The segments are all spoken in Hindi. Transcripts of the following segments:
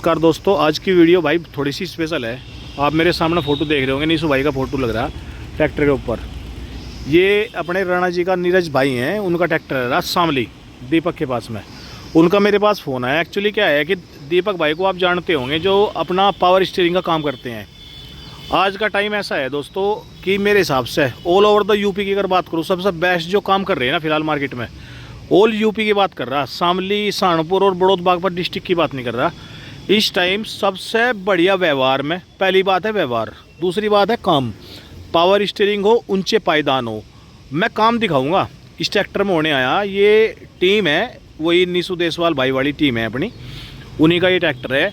नमस्कार दोस्तों, आज की वीडियो भाई थोड़ी सी स्पेशल है। आप मेरे सामने फ़ोटो देख रहे होंगे, नीसू भाई का फ़ोटो लग रहा है ट्रैक्टर के ऊपर। ये अपने राणा जी का नीरज भाई हैं, उनका ट्रैक्टर है शामली दीपक के पास में। उनका मेरे पास फ़ोन आया। एक्चुअली क्या है कि दीपक भाई को आप जानते होंगे, जो अपना पावर स्टीयरिंग का काम करते हैं। आज का टाइम ऐसा है दोस्तों कि मेरे हिसाब से ऑल ओवर द यूपी की अगर बात करूँ, सबसे बेस्ट जो काम कर रहे हैं ना फिलहाल मार्केट में, ऑल यूपी की बात कर रहा। शामली, सहारनपुर और बड़ौद बागपत डिस्ट्रिक्ट की बात नहीं कर रहा। इस टाइम सबसे बढ़िया व्यवहार में पहली बात है व्यवहार, दूसरी बात है काम। पावर स्टीयरिंग हो, ऊंचे पायदान हो। मैं काम दिखाऊंगा इस ट्रैक्टर में होने आया। ये टीम है वही नीसू देसवाल भाई वाली टीम है अपनी, उन्हीं का ये ट्रैक्टर है।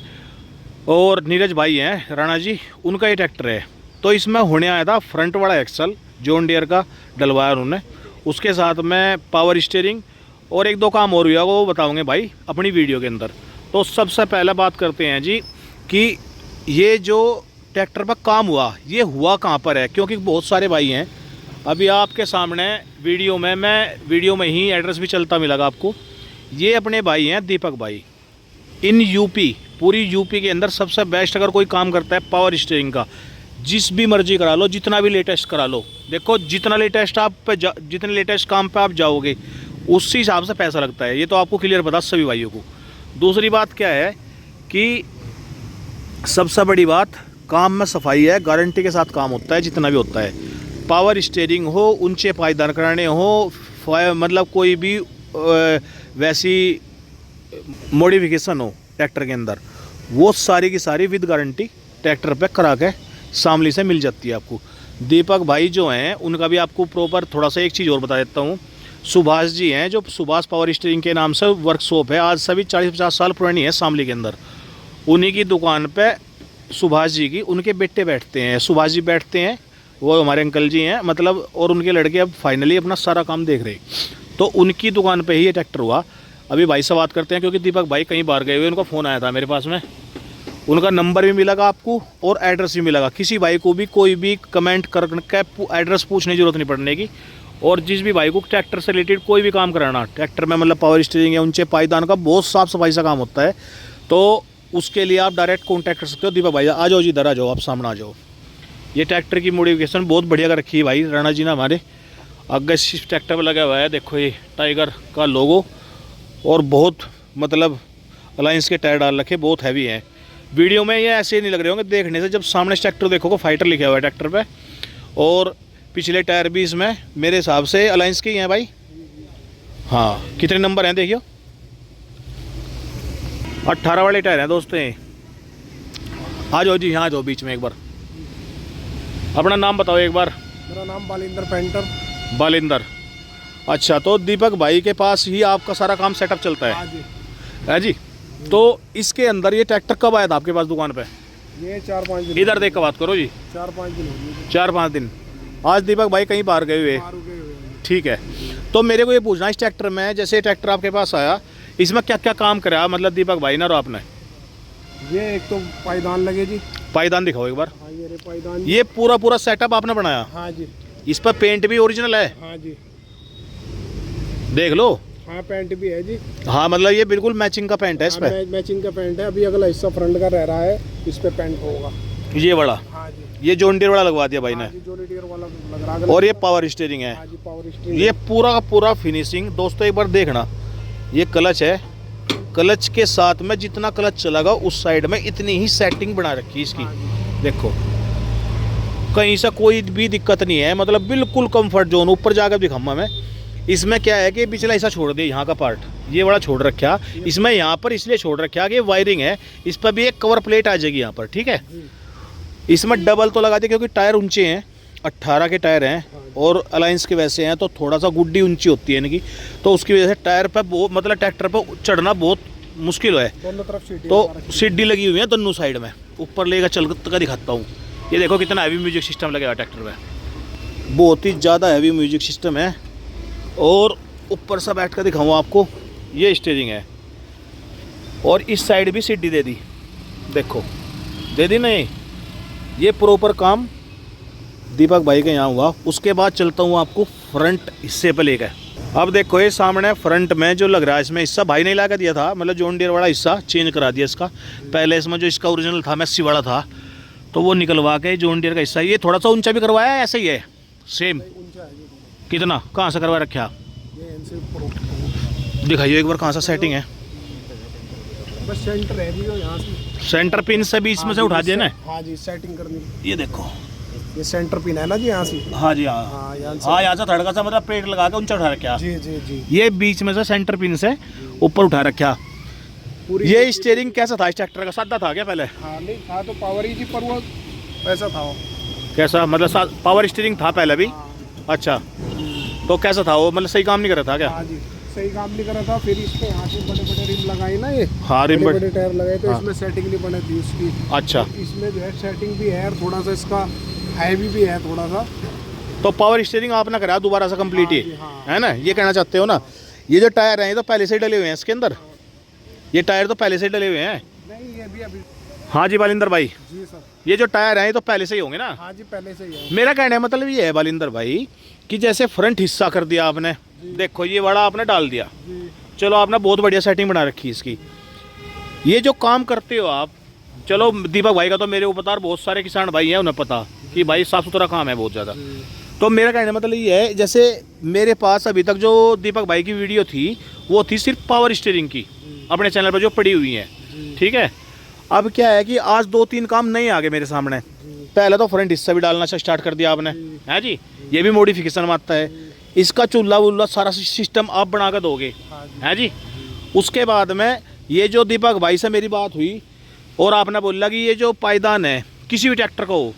और नीरज भाई हैं राणा जी, उनका ये ट्रैक्टर है। तो इसमें होने आया था फ्रंट वाला एक्सल जॉन डियर का डलवाया उन्होंने, उसके साथ में पावर स्टीयरिंग और एक दो काम और हुआ, वो बताऊंगे भाई अपनी वीडियो के अंदर। तो सबसे पहले बात करते हैं जी कि ये जो ट्रैक्टर पर काम हुआ, ये हुआ कहाँ पर है, क्योंकि बहुत सारे भाई हैं। अभी आपके सामने वीडियो में ही एड्रेस भी चलता मिलेगा आपको। ये अपने भाई हैं दीपक भाई। इन यूपी, पूरी यूपी के अंदर सबसे बेस्ट अगर कोई काम करता है पावर स्टीयरिंग का, जिस भी मर्जी करा लो, जितना भी लेटेस्ट करा लो। देखो जितना लेटेस्ट जितने लेटेस्ट काम पे आप जाओगे उसी हिसाब से पैसा लगता है। ये तो आपको क्लियर पता सभी भाइयों को। दूसरी बात क्या है कि सबसे बड़ी बात काम में सफाई है, गारंटी के साथ काम होता है जितना भी होता है। पावर स्टीयरिंग हो, ऊंचे पायदान कराने हो, मतलब कोई भी वैसी मॉडिफिकेशन हो ट्रैक्टर के अंदर, वो सारी की सारी विद गारंटी ट्रैक्टर पे करा के शामली से मिल जाती है आपको। दीपक भाई जो हैं उनका भी आपको प्रॉपर थोड़ा सा एक चीज़ और बता देता हूँ। सुभाष जी हैं, जो सुभाष पावर स्टीयरिंग के नाम से वर्कशॉप है, आज से भी 40-50 साल पुरानी है शामली के अंदर। उन्हीं की दुकान पे सुभाष जी की, उनके बेटे बैठते हैं, सुभाष जी बैठते हैं, वो हमारे अंकल जी हैं मतलब, और उनके लड़के अब फाइनली अपना सारा काम देख रहे। तो उनकी दुकान पे ही ये ट्रैक्टर हुआ। अभी भाई से बात करते हैं, क्योंकि दीपक भाई कहीं बाहर गए हुए, उनका फ़ोन आया था मेरे पास में। उनका नंबर भी मिलेगा आपको और एड्रेस भी मिलेगा। किसी भाई को भी कोई भी कमेंट करके एड्रेस पूछने की जरूरत नहीं पड़ने की। और जिस भी भाई को ट्रैक्टर से रिलेटेड कोई भी काम कराना, ट्रैक्टर में मतलब पावर स्टीयरिंग या ऊंचे पायदान का बहुत साफ़ सफाई से काम होता है, तो उसके लिए आप डायरेक्ट कॉन्टैक्ट कर सकते हो। दीपक भाई आ जाओ जी, इधर आ जाओ, आप सामने आ जाओ। ये ट्रैक्टर की मॉडिफिकेशन बहुत बढ़िया कर रखी है भाई राणा जी ने हमारे। आगे इस ट्रैक्टर पर लगा हुआ है, देखो ये टाइगर का लोगो, और बहुत मतलब अलायंस के टायर डाल रखे, बहुत हैवी हैं। वीडियो में ये ऐसे ही नहीं लग रहे होंगे देखने से, जब सामने ट्रैक्टर देखोगे फाइटर लिखा हुआ है ट्रैक्टर पे। और पिछले टायर भी इसमें मेरे हिसाब से अलायंस के ही हैं भाई। हाँ, कितने नंबर हैं देखियो, 18 वाले टायर हैं दोस्तों। आ जाओ जी, यहाँ आ जाओ बीच में एक बार। अपना नाम बताओ एक बार। मेरा नाम बालिंदर पेंटर। बालिंदर, अच्छा। तो दीपक भाई के पास ही आपका सारा काम सेटअप चलता है? हाँ जी। है जी। तो इसके अंदर ये ट्रैक्टर कब आया था आपके पास दुकान पे? ये 4-5 दिन। इधर देख कर बात करो जी। 4-5 दिन हो गए। 4-5 दिन। आज दीपक भाई कहीं बाहर गए हुए? बाहर रुके हुए हैं। ठीक है। तो मेरे को ये पूछना, इस ट्रैक्टर में जैसे ट्रैक्टर आपके पास आया, इसमें क्या क्या काम कराया मतलब दीपक भाई ने और आपने? ये एक तो पायदान लगे जी। पायदान दिखाओ एक बार। हाँ, ये पायदान। ये पूरा सेटअप आपने बनाया? हाँ जी। इस पर पेंट भी ओरिजिनल है? हाँ जी, देख लो। हाँ पेंट भी है जी। हाँ, मतलब ये बिल्कुल मैचिंग का पेंट है इस पे। मैचिंग का पेंट है। अभी अगला हिस्सा फ्रंट का रह रहा है, इस पे पेंट होगा। ये बड़ा? हाँ जी। ये जॉन डियर वाला लगवा दिया भाई ने? हाँ जी, जॉन डियर वाला लग रहा है। और ये पावर स्टीयरिंग है? हाँ जी, पावर स्टीयरिंग। ये पूरा का पूरा फिनिशिंग दोस्तों एक बार देखना। ये क्लच है, क्लच के साथ में जितना क्लच चलागा उस साइड में इतनी ही सेटिंग बना रखी है इसकी। देखो कहीं से कोई भी दिक्कत नहीं है, मतलब बिल्कुल कंफर्ट जोन। ऊपर जाकर दिखाऊंगा मैं। इसमें क्या है कि पिछला हिस्सा छोड़ दिया, यहाँ का पार्ट ये बड़ा छोड़ रखा। इसमें यहाँ पर इसलिए छोड़ रखा कि वायरिंग है, इस पर भी एक कवर प्लेट आ जाएगी यहाँ पर, ठीक है। इसमें डबल तो लगा दिया क्योंकि टायर ऊंचे हैं, 18 के टायर हैं, और अलायंस के वैसे हैं तो थोड़ा सा गुड्डी ऊंची होती है इनकी, तो उसकी वजह से टायर पर बहुत मतलब ट्रैक्टर पर चढ़ना बहुत मुश्किल है। दोनों तरफ सीढ़ी तो सीढ़ी लगी हुई है दोनों साइड में। ऊपर लेकर चल कर दिखाता हूँ। ये देखो कितना हैवी म्यूजिक सिस्टम लगेगा ट्रैक्टर में, बहुत ही ज़्यादा हैवी म्यूजिक सिस्टम है। और ऊपर से बैठ कर दिखाऊँ आपको, ये स्टीयरिंग है, और इस साइड भी सीढ़ी दे दी, देखो दे दी नहीं। ये प्रॉपर काम दीपक भाई के यहाँ हुआ। उसके बाद चलता हूँ आपको फ्रंट हिस्से पर लेकर। अब देखो ये सामने फ्रंट में जो लग रहा है, इसमें हिस्सा भाई ने ला के दिया था, मतलब जॉन डियर वाला हिस्सा चेंज करा दिया इसका। पहले इसमें जो इसका ओरिजिनल था मैसी वाला था, तो वो निकलवा के जॉन डियर का हिस्सा, ये थोड़ा सा ऊंचा भी करवाया है, ऐसे ही है सेम? ऊंचा है जी। कितना, कहाँ से करवा रखा? ये इनसे ऊपर दिखाइए एक बार कहाँ से सेटिंग है। बस सेंटर है जी, यहाँ से सेंटर पिन से बीच में से उठा दिया ना? हाँ जी, सेटिंग करनी। ये देखो, ये सेंटर पिन है ना जी, यहाँ से। हाँ जी, हाँ हाँ, यहाँ से। हाँ, यहाँ से थड़का सा मतलब पेट लगा के ऊंचा उठा रखा। जी जी जी। ये बीच में से सेंटर पिन से ऊपर उठा रखा। पूरी ये स्टीयरिंग कैसा था इस ट्रैक्टर का? सादा था क्या पहले? हाँ नहीं था तो पावर ही जी, पर वो वैसा था वो। कैसा मतलब? पावर स्टीयरिंग था पहले भी? हाँ। अच्छा, तो कैसा था वो, मतलब सही काम नहीं कर रहा था क्या? हाँ जी, सही काम नहीं कर रहा था। फिर इसके यहाँ से बड़े बड़े रिम लगाए ना, ये हाँ, रिम बड़े बड़े टायर लगाए, तो हाँ। इसमें सेटिंग नहीं बनी थी उसकी। अच्छा, इसमें जो है सेटिंग भी है, और थोड़ा सा इसका हैवी भी है थोड़ा सा। तो पावर स्टीयरिंग आपने करा दोबारा से कंप्लीट हाँ ही जी, हाँ। है ना? ये कहना चाहते हो ना? ये जो टायर हैं ये तो पहले से ही डले हुए हैं इसके अंदर, ये टायर तो पहले से ही डले हुए हैं। नहीं, ये भी अभी। हाँ जी बालिंदर भाई, जी सर। ये जो टायर हैं ये तो पहले से ही होंगे ना? हाँ जी, पहले से ही है। मेरा कहने का मतलब ये है बालिंदर भाई कि जैसे फ्रंट हिस्सा कर दिया आपने, देखो ये बड़ा आपने डाल दिया, जी चलो आपने बहुत बढ़िया सेटिंग बना रखी है इसकी। ये जो काम करते हो आप, चलो दीपक भाई का तो मेरे ऊपर बहुत सारे किसान भाई हैं, उन्हें पता कि भाई साफ़ सुथरा काम है बहुत ज़्यादा। तो मेरा कहने का मतलब ये है, जैसे मेरे पास अभी तक जो दीपक भाई की वीडियो थी वो थी सिर्फ पावर स्टीयरिंग की, अपने चैनल पर जो पड़ी हुई हैं, ठीक है। अब क्या है कि आज 2-3 काम नहीं आ गए मेरे सामने। पहले तो फ्रंट हिस्सा भी डालना स्टार्ट कर दिया आपने, है जी, ये भी मॉडिफिकेशन मारता है। इसका चूल्हा वुल्ला सारा सिस्टम आप बना कर दोगे, है जी। उसके बाद में ये जो दीपक भाई से मेरी बात हुई और आपने बोला कि ये जो पायदान है किसी भी ट्रैक्टर को हो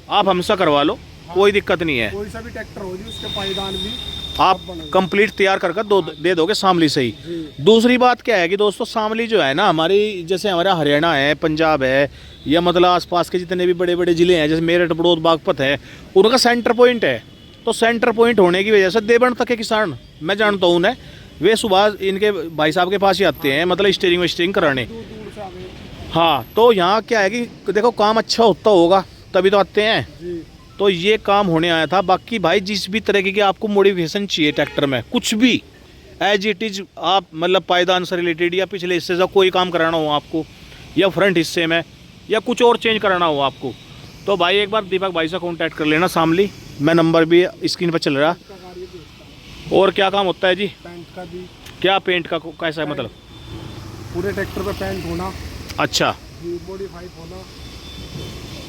आप हमसे करवा लो, कोई दिक्कत नहीं है, कोई सा भी ट्रैक्टर हो जी, उसके पायदान भी आप कंप्लीट तैयार कर दे दोगे शामली से ही। दूसरी बात क्या है कि दोस्तों, शामली जो है ना हमारी, जैसे हमारा हरियाणा है, पंजाब है, या मतलब आसपास के जितने भी बड़े बड़े ज़िले हैं, जैसे मेरठ, बड़ौद, बागपत है, उनका सेंटर पॉइंट है। तो सेंटर पॉइंट होने की वजह से देवबंद तक के किसान मैं जानता हूँ उन्हें, वे सुबह इनके भाई साहब के पास ही आते हैं, मतलब स्टीयरिंग कराने। दूर दूर से आ गए। हाँ, तो यहाँ क्या है कि देखो काम अच्छा होता होगा तभी तो आते हैं। जी। तो ये काम होने आया था। बाकी भाई जिस भी तरीके की आपको मॉडिफिकेशन चाहिए ट्रैक्टर में, कुछ भी एज इट इज, आप मतलब पायदान से रिलेटेड या पिछले हिस्से से कोई काम कराना हो आपको, या फ्रंट हिस्से में, या कुछ और चेंज कराना हो आपको, तो भाई एक बार दीपक भाई से कॉन्टैक्ट कर लेना शामली। मैं नंबर भी स्क्रीन पर चल रहा। का कार्य भी होता है। और क्या काम होता है जी? पेंट का भी। क्या पेंट का कैसा है मतलब? पूरे ट्रैक्टर पे पेंट होना, अच्छा, मॉडिफाइड होना।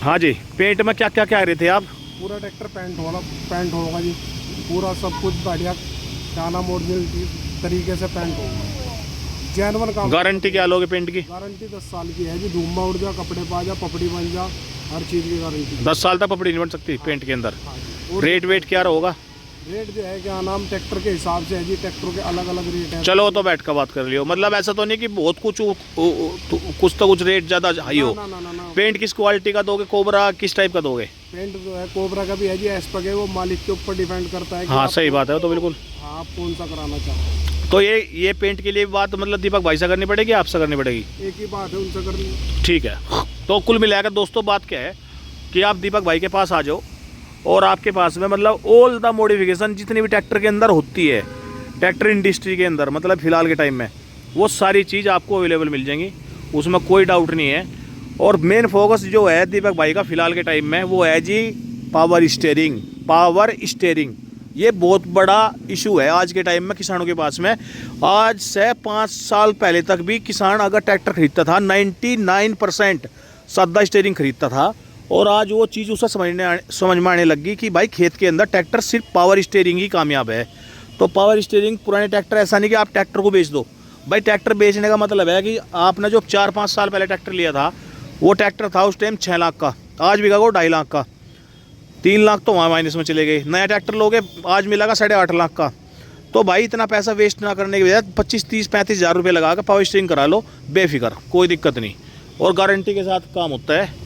हाँ जी, पेंट में क्या क्या कह रहे थे आप? पूरा ट्रैक्टर पेंट होगा जी, पूरा सब कुछ बढ़िया, क्या नाम, ओरिजिनल तरीके से पेंट होगा। जैनवन काम। गारंटी क्या लोगे पेंट की? गारंटी 10 साल की है जी, धूमा उड़ जा, कपड़े पा जा, पपड़ी बन जा, हर चीज़ की गारंटी। 10 साल तक पपड़ी नहीं बन सकती पेंट के अंदर। हाँ जी। और रेट वेट क्या होगा? रेट जो है, क्या नाम, ट्रैक्टर के हिसाब से है जी, ट्रैक्टर के अलग अलग रेट है। चलो तो बैठ कर बात कर लियो, मतलब ऐसा तो नहीं कि बहुत कुछ कुछ तो कुछ रेट ज़्यादा हाई हो। ना ना ना ना। पेंट किस क्वालिटी का दोगे? कोबरा किस टाइप का दोगे? पेंट जो है कोबरा का भी है जी, एस्पक है, वो मालिक के ऊपर डिपेंड करता है कि हाँ सही बात है, तो बिल्कुल। हाँ, आप कौन सा कराना चाहते हैं। तो ये पेंट के लिए बात मतलब दीपक भाई से करनी पड़ेगी, आपसे करनी पड़ेगी? एक ही बात है, उनसे करनी। ठीक है। तो कुल मिलाकर दोस्तों बात क्या है कि आप दीपक भाई के पास आ जाओ, और आपके पास में मतलब ऑल द मॉडिफिकेशन जितनी भी ट्रैक्टर के अंदर होती है, ट्रैक्टर इंडस्ट्री के अंदर, मतलब फ़िलहाल के टाइम में वो सारी चीज़ आपको अवेलेबल मिल जाएंगी, उसमें कोई डाउट नहीं है। और मेन फोकस जो है दीपक भाई का फ़िलहाल के टाइम में वो है जी पावर स्टीयरिंग। ये बहुत बड़ा इशू है आज के टाइम में किसानों के पास में। आज से 5 साल पहले तक भी किसान अगर ट्रैक्टर खरीदता था 99% सादा स्टीयरिंग खरीदता था, और आज वो चीज़ उसे समझ में आने लगी कि भाई खेत के अंदर ट्रैक्टर सिर्फ पावर स्टीयरिंग ही कामयाब है। तो पावर स्टीयरिंग पुराने ट्रैक्टर, ऐसा नहीं कि आप ट्रैक्टर को बेच दो भाई। ट्रैक्टर बेचने का मतलब है कि आपने जो 4-5 साल पहले ट्रैक्टर लिया था, वो ट्रैक्टर था उस टाइम 6 लाख का, आज बिका वो 2.5 लाख का, 3 लाख तो वहाँ माइनस में चले गए। नया ट्रैक्टर लोगे आज मिलेगा 8.5 लाख का। तो भाई इतना पैसा वेस्ट ना करने के बजाय 25-30-35 हज़ार रुपये लगा कर पावर स्टीयरिंग करा लो बेफिक्र, कोई दिक्कत नहीं, और गारंटी के साथ काम होता है।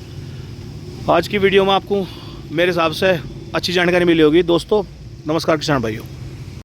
आज की वीडियो में आपको मेरे हिसाब से अच्छी जानकारी मिली होगी दोस्तों। नमस्कार किसान भाइयों।